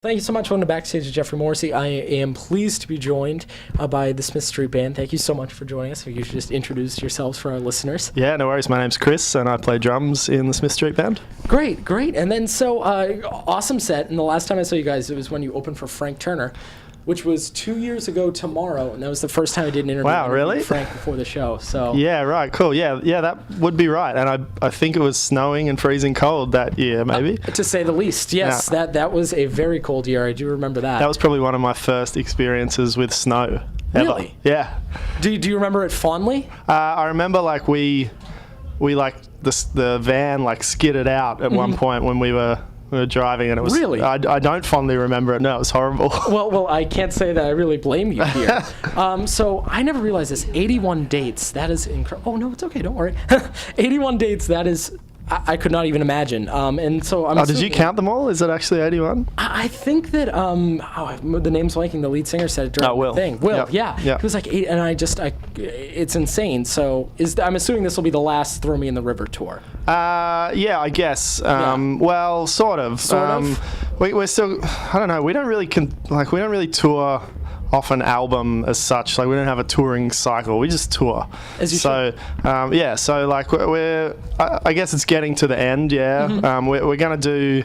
Thank you so much. Welcome to Backstage with Geoffrey Morrissey. I am pleased to be joined by the Smith Street Band. Thank you so much for joining us. If you should just introduce yourselves for our listeners. Yeah, no worries. My name's Chris, and I play drums in the Smith Street Band. Great. And then awesome set. And the last time I saw you guys, it was when you opened for Frank Turner, which was 2 years ago tomorrow, and that was the first time I did an interview. Wow, really? With Frank before the show. So yeah, right, cool. Yeah, that would be right. And I think it was snowing and freezing cold that year, maybe. To say the least, yes. Yeah. That was a very cold year. I do remember that. That was probably one of my first experiences with snow ever. Really? Yeah. Do you remember it fondly? I remember we the van skidded out at one point when we were driving, and it was really. I don't fondly remember it. No, it was horrible. Well, I can't say that I really blame you here. So I never realized this. 81 dates. That is incredible. Oh no, it's okay. Don't worry. 81 dates. That is. I could not even imagine. And so I'm. Did you count them all? Is it actually 81? I think that the name's blanking. The lead singer said it during Will. the thing. Will, yep. yeah. Yep. It was like 8, and it's insane. So I'm assuming this will be the last Throw Me in the River tour. Yeah, I guess. Well, sort of. We're still. I don't know. We don't really tour off an album as such. We don't have a touring cycle. We just tour. As you should. Yeah. So we're. I guess it's getting to the end. Yeah. Mm-hmm. We're gonna do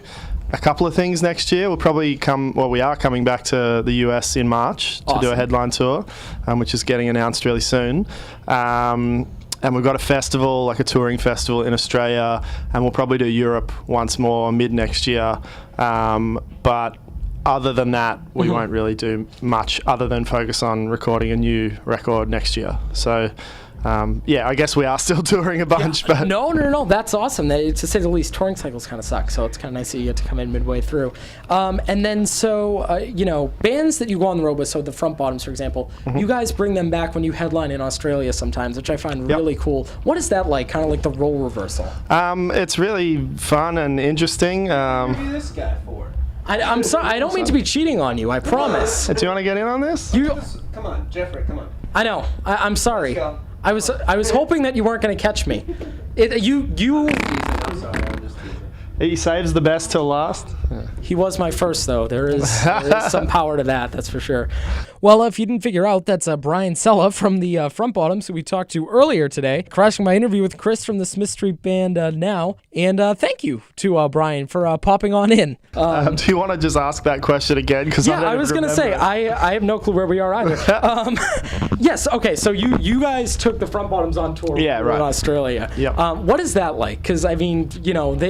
a couple of things next year. We'll probably we are coming back to the US in March to do a headline tour, which is getting announced really soon. And we've got a festival, a touring festival in Australia, and we'll probably do Europe once more mid next year. But other than that, we won't really do much other than focus on recording a new record next year. So, I guess we are still touring a bunch. Yeah. But No, that's awesome. To say the least, touring cycles kind of suck, so it's kind of nice that you get to come in midway through. And then, bands that you go on the road with, so the Front Bottoms, for example, you guys bring them back when you headline in Australia sometimes, which I find really cool. What is that like, kind of like the role reversal? It's really fun and interesting. What are you this guy for? I'm sorry. I don't mean to be cheating on you. I promise. Do you want to get in on this? Come on, Geoffrey. Come on. I know. I'm sorry. Let's go. I was hoping that you weren't going to catch me. You. I'm sorry. I'm just teasing. He saves the best till last. He was my first, though. There is some power to that, that's for sure. Well, if you didn't figure out, that's Brian Sella from the Front Bottoms, who we talked to earlier today, crashing my interview with Chris from the Smith Street Band now. And thank you to Brian for popping on in. Do you want to just ask that question again? Because I was going to say, I have no clue where we are either. Yes, okay, so you guys took the Front Bottoms on tour in Australia. Yep. What is that like? Because, they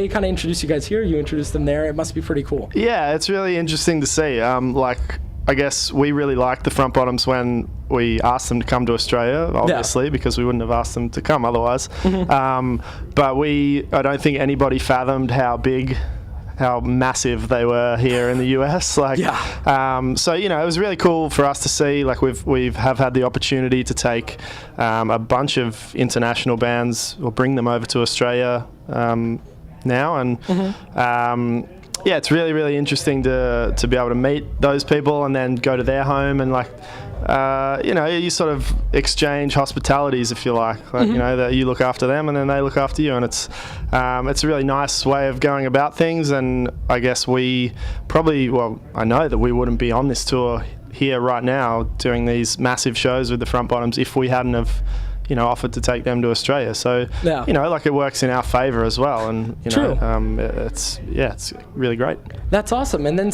kind of introduced you guys here, you introduced them there. It must be pretty cool. Yeah, it's really interesting to see. I guess we really liked the Front Bottoms when we asked them to come to Australia, obviously, because we wouldn't have asked them to come otherwise. But I don't think anybody fathomed how massive they were here in the US. So it was really cool for us to see. We've had the opportunity to take a bunch of international bands or bring them over to Australia now, and it's really, really interesting to be able to meet those people and then go to their home and you sort of exchange hospitalities, if you like, that you look after them and then they look after you, and it's a really nice way of going about things. And I guess I know that we wouldn't be on this tour here right now doing these massive shows with the Front Bottoms if we hadn't have offered to take them to Australia. So, it works in our favour as well. And, it's really great. That's awesome. And then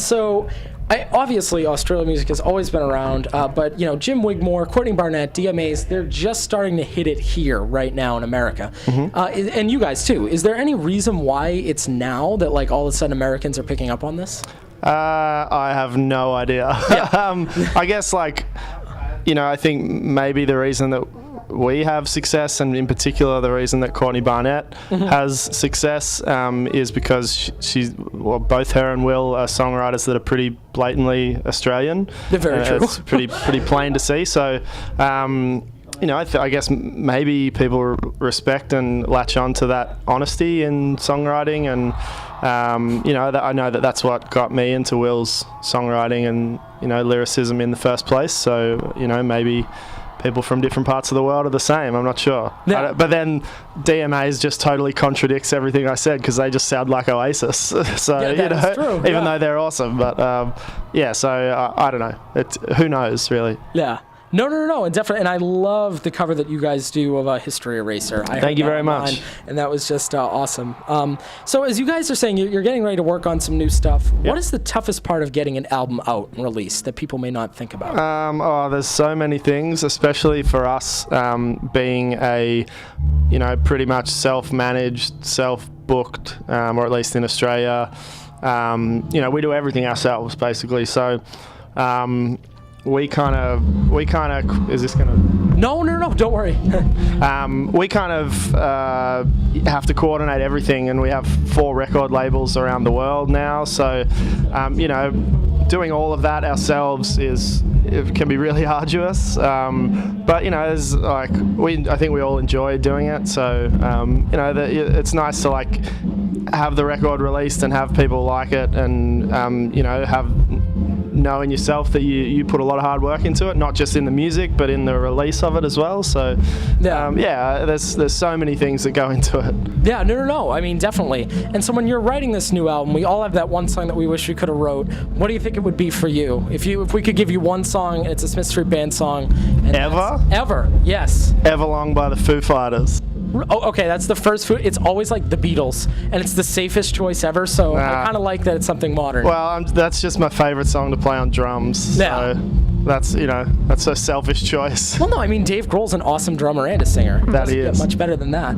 obviously Australian music has always been around, but, Jim Wigmore, Courtney Barnett, DMAs, they're just starting to hit it here right now in America. And you guys too. Is there any reason why it's now that all of a sudden Americans are picking up on this? I have no idea. I guess I think maybe the reason that we have success, and in particular the reason that Courtney Barnett has success, is because both her and Will are songwriters that are pretty blatantly Australian. They're very true. It's pretty plain to see. So, I guess maybe people respect and latch on to that honesty in songwriting, and I know that that's what got me into Will's songwriting and lyricism in the first place. So maybe people from different parts of the world are the same. I'm not sure. Yeah. But then DMAs just totally contradicts everything I said because they just sound like Oasis. So Yeah, that is true, even yeah. though they're awesome, but yeah. So I don't know. Who knows really? Yeah. No, and definitely, and I love the cover that you guys do of History Eraser. Thank you very much. And that was just awesome. So as you guys are saying, you're getting ready to work on some new stuff. Yep. What is the toughest part of getting an album out and released that people may not think about? There's so many things, especially for us being a, pretty much self-managed, self-booked, or at least in Australia. We do everything ourselves basically. So. We kind of. Is this gonna? No, don't worry. We kind of have to coordinate everything, and we have 4 record labels around the world now. So, doing all of that ourselves it can be really arduous. But there's I think we all enjoy doing it. So, it's nice to have the record released and have people like it, and have. Knowing yourself that you put a lot of hard work into it, not just in the music but in the release of it as well. So there's so many things that go into it. Yeah, no. I mean, definitely. And so when you're writing this new album, we all have that one song that we wish we could have wrote. What do you think it would be for you? If we could give you one song, and it's a Smith Street Band song. Ever, yes. Everlong by the Foo Fighters. Oh, okay, that's the first food. It's always like the Beatles, and it's the safest choice ever, so I kind of like that it's something modern. Well, that's just my favorite song to play on drums. Yeah. So that's a selfish choice. Well, no, I mean, Dave Grohl's an awesome drummer and a singer. That he is. Get much better than that.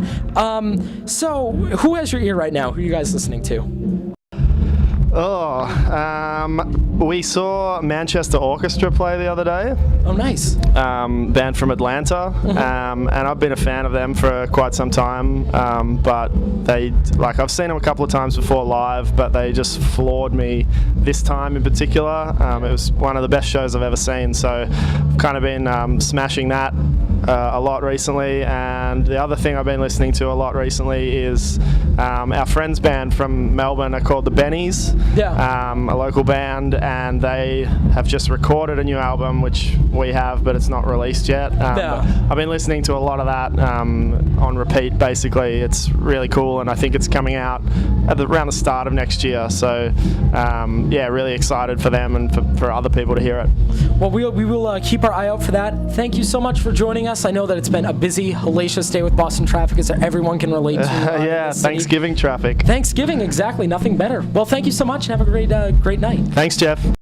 So, who has your ear right now? Who are you guys listening to? We saw Manchester Orchestra play the other day. Oh, nice. Band from Atlanta, and I've been a fan of them for quite some time. But I've seen them a couple of times before live, but they just floored me this time in particular. It was one of the best shows I've ever seen. So I've kind of been smashing that a lot recently. And the other thing I've been listening to a lot recently is our friends band from Melbourne are called the Bennies. Yeah. A local band, and they have just recorded a new album, which we have, but it's not released yet. I've been listening to a lot of that on repeat, basically. It's really cool, and I think it's coming out around the start of next year. So, really excited for them and for other people to hear it. Well, we will keep our eye out for that. Thank you so much for joining us. I know that it's been a busy, hellacious day with Boston traffic, as everyone can relate to. Thanksgiving traffic. Thanksgiving, exactly. Nothing better. Well, thank you so much, and have a great night. Thanks, Jeff.